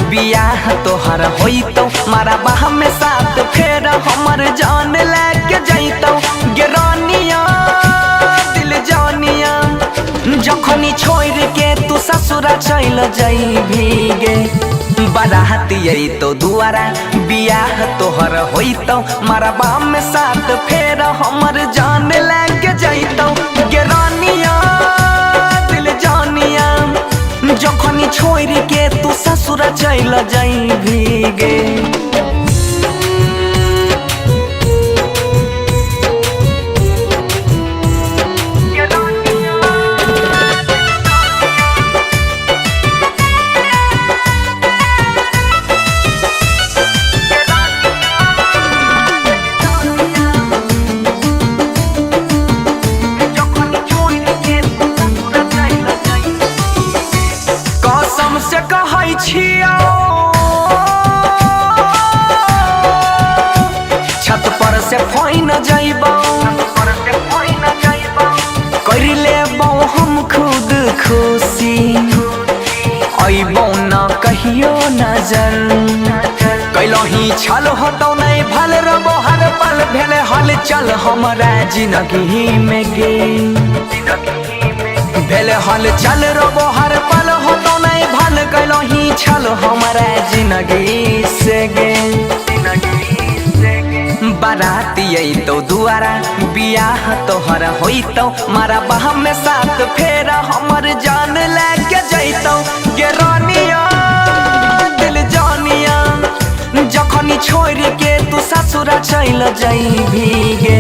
बियाह तोहर होइतो मारा बाह में साथ फेर हमर जान लेके जइतो गे रानिया दिल जानिया जखनी छोड़ के तू ससुरा चल जाइबी गे बाराती तो दुआरा बियाह तोहर होइतो मारा बाह में साथ फेर हमर जान लेके जइतो गे रानिया दिल जानिया जखनी छोड़ के तू ससुरा चल जाइबी गे। से कहै छियो छत पर से फोइन जइबो कर लेबो हम खुद खुशी अइबो न कहियो नजर कैलही छल होतौ नहीं भल रबो हर पल भेले हल चल हमरा जिंदगी में गे भेले हल चल रबो हर पल होतौ नहीं भल कैलही छल हमरा जिंदगी से गे बाराती तो दुआरा बियाह तोहर होइतो मारा बाह में साथ फेर हमर जान लेके जइतो गे रानिया दिल जानिया जखनी छोड़ के तू ससुरा चल जाइबी गे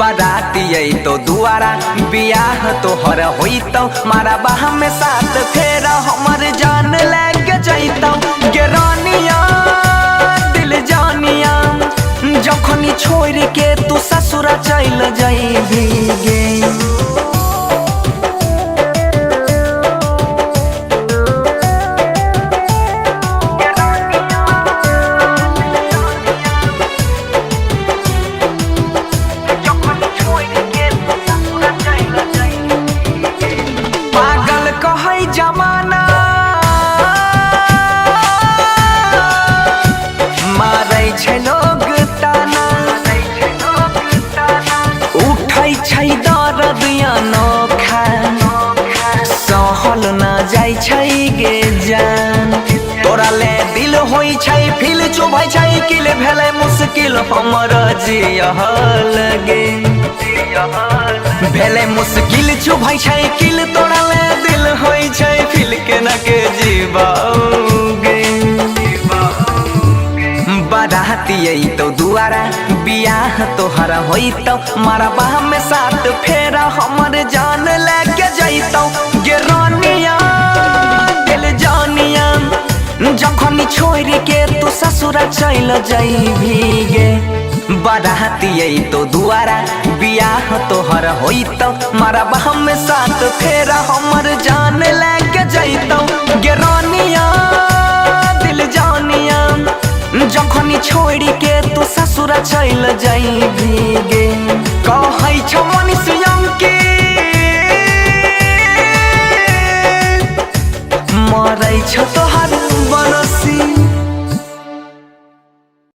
बाराती तो दुआरा बियाह तोहर होइतो मारा बाह में साथ फेर हमर जान लेके जइतो गे रानिया दिल जानिया जखनी छोड़ के तू ससुरा चल जाइबी गे। पागल कहै जमाना मारै छै लोग ताना उठै छै दर्द अनोखा सहल न जाइ छै गे जान तोरा ले दिल होइ छै फिल चुभै छै किल भेलै मुश्किल हमर जियहल गे भेले मुश्किल चुभै छै किल तोरा ले दिल होइ छै फिल के न के जीवाओगे बाराती तो दुआरा बियाह तोहर होइतो मारा बाह में साथ फेर हमर जान लेके जइतो गे रानिया दिल जानिया जखनी छोड़ के तू ससुरा चल जाइबी गे बाराती तो दुआरा बियाह तोहर होइतो मारा बाह में साथ फेर हमर जान लेके जइतो गे रानिया दिल जानिया जखनी छोड़ के तू ससुरा चल जाइबी गे कहै छौ मनुष्य के मरै छौ तोहर बनसी।